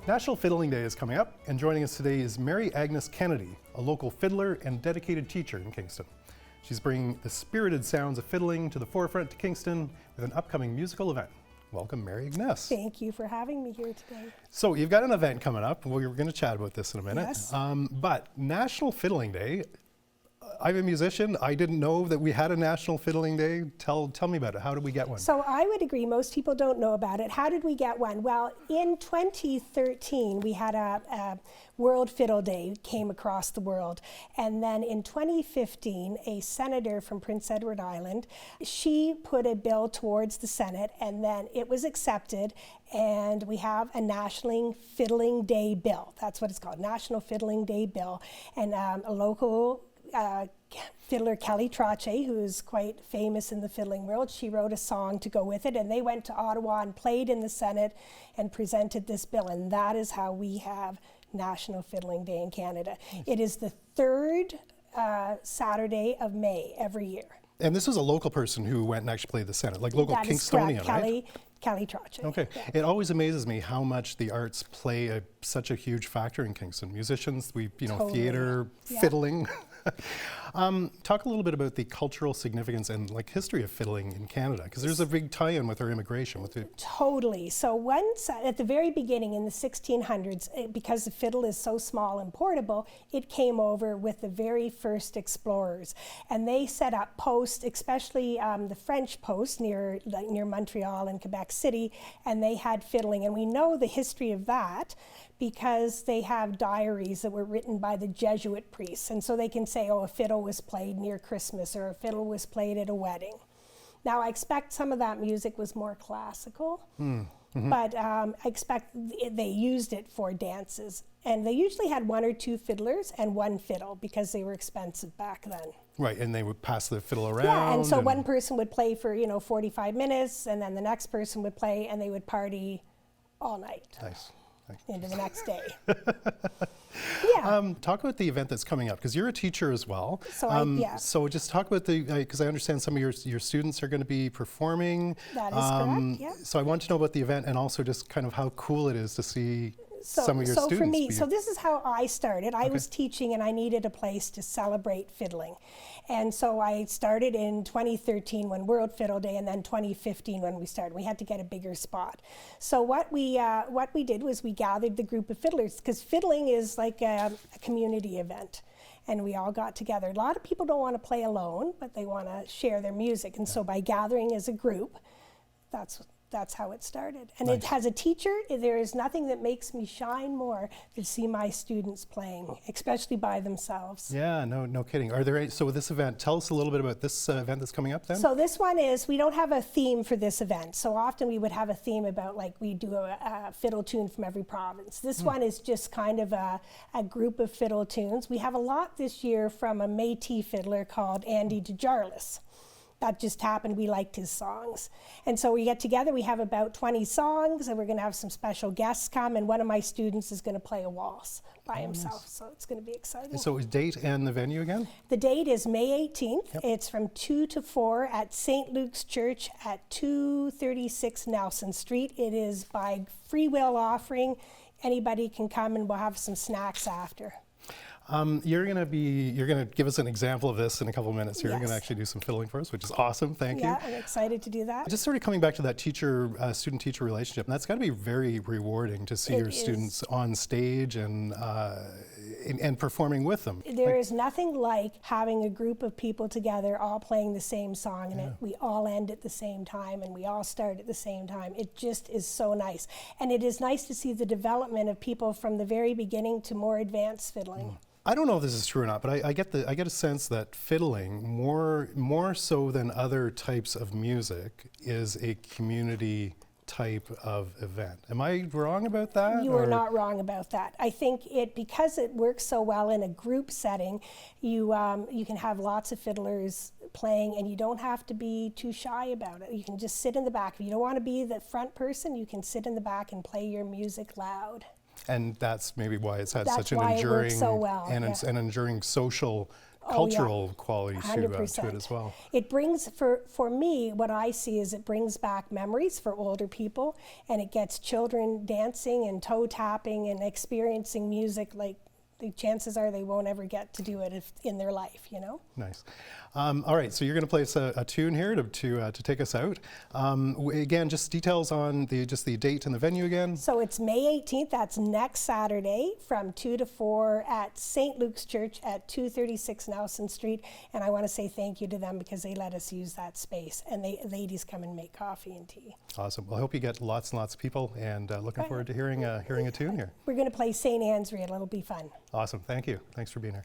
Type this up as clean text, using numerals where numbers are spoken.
National Fiddling Day is coming up, and joining us today is Mary Agnes Kennedy, a local fiddler and dedicated teacher in Kingston. She's bringing the spirited sounds of fiddling to the forefront to Kingston with an upcoming musical event. Welcome, Mary Agnes. Thank you for having me here today. So you've got an event coming up. We're going to chat about this in a minute. Yes. But National Fiddling Day, I'm a musician. I didn't know that we had a National Fiddling Day. Tell me about it. How did we get one? So I would agree, most people don't know about it. How did we get one? Well, in 2013, we had a World Fiddle Day came across the world. And then in 2015, a senator from Prince Edward Island, she put a bill towards the Senate, and then it was accepted, and we have a National Fiddling Day bill. That's what it's called, National Fiddling Day bill. And a local fiddler, Kelly Trache, who is quite famous in the fiddling world, she wrote a song to go with it, and they went to Ottawa and played in the Senate and presented this bill, and that is how we have National Fiddling Day in Canada. Nice. It is the third Saturday of May every year. And this was a local person who went and actually played the Senate, like local Kingstonian, right? Kelly Trache. Okay. Yeah. It always amazes me how much the arts play such a huge factor in Kingston. Musicians, Totally. Theater, Yeah. fiddling. Talk a little bit about the cultural significance and history of fiddling in Canada, because there's a big tie-in with our immigration. Totally. So once at the very beginning in the 1600s, because the fiddle is so small and portable, it came over with the very first explorers, and they set up posts, especially the French post near Montreal and Quebec City, and they had fiddling, and we know the history of that because they have diaries that were written by the Jesuit priests, and so they can say, oh, a fiddle was played near Christmas or a fiddle was played at a wedding. Now, I expect some of that music was more classical, but I expect they used it for dances, and they usually had one or two fiddlers and one fiddle because they were expensive back then. Right, and they would pass the fiddle around. Yeah, and so one person would play for 45 minutes, and then the next person would play, and they would party all night. Nice. Into the next day. Yeah. Talk about the event that's coming up, because you're a teacher as well. So So just talk about because I understand some of your students are going to be performing. That is correct, yeah. So I want to know about the event and also just kind of how cool it is to see some of your students. So for me, so this is how I started. I was teaching and I needed a place to celebrate fiddling. And so I started in 2013 when World Fiddle Day, and then 2015 when we started. We had to get a bigger spot. So what we did was we gathered the group of fiddlers, because fiddling is like a community event. And we all got together. A lot of people don't want to play alone, but they want to share their music. And so by gathering as a group, that's how it started. And Nice. it has a teacher. There is nothing that makes me shine more than see my students playing, especially by themselves. Yeah, no kidding. Are there so this event, tell us a little bit about this event that's coming up then? So this one is, we don't have a theme for this event. So often we would have a theme about, we do a fiddle tune from every province. This one is just kind of a group of fiddle tunes. We have a lot this year from a Métis fiddler called Andy DeJarlis. That just happened. We liked his songs. And so we get together, we have about 20 songs, and we're going to have some special guests come, and one of my students is going to play a waltz by himself. Nice. So it's going to be exciting. So date and the venue again? The date is May 18th. Yep. It's from 2 to 4 at St. Luke's Church at 236 Nelson Street. It is by free will offering. Anybody can come, and we'll have some snacks after. You're going to give us an example of this in a couple of minutes here. Yes. You're going to actually do some fiddling for us, which is awesome. Thank you. Yeah, I'm excited to do that. Just sort of coming back to that student-teacher relationship, and that's got to be very rewarding to see your students on stage and performing with them. There is nothing like having a group of people together all playing the same song, and we all end at the same time, and we all start at the same time. It just is so nice. And it is nice to see the development of people from the very beginning to more advanced fiddling. I don't know if this is true or not, but I get a sense that fiddling, more so than other types of music, is a community type of event. Am I wrong about that? You are not wrong about that. I think because it works so well in a group setting, you can have lots of fiddlers playing, and you don't have to be too shy about it. You can just sit in the back. If you don't want to be the front person, you can sit in the back and play your music loud. And that's maybe why it's had such an enduring enduring social Oh, yeah. cultural quality to it 100%. as well. It brings, for me, what I see is it brings back memories for older people, and it gets children dancing and toe tapping and experiencing music like the chances are they won't ever get to do it in their life, you know? Nice. All right, so you're going to play us a tune here to take us out. Again, just details on the date and the venue again. So it's May 18th, that's next Saturday from 2 to 4 at St. Luke's Church at 236 Nelson Street. And I want to say thank you to them because they let us use that space. And the ladies come and make coffee and tea. Awesome. Well, I hope you get lots and lots of people, and looking forward to hearing a tune here. We're going to play St. Anne's Reel. It'll be fun. Awesome. Thank you. Thanks for being here.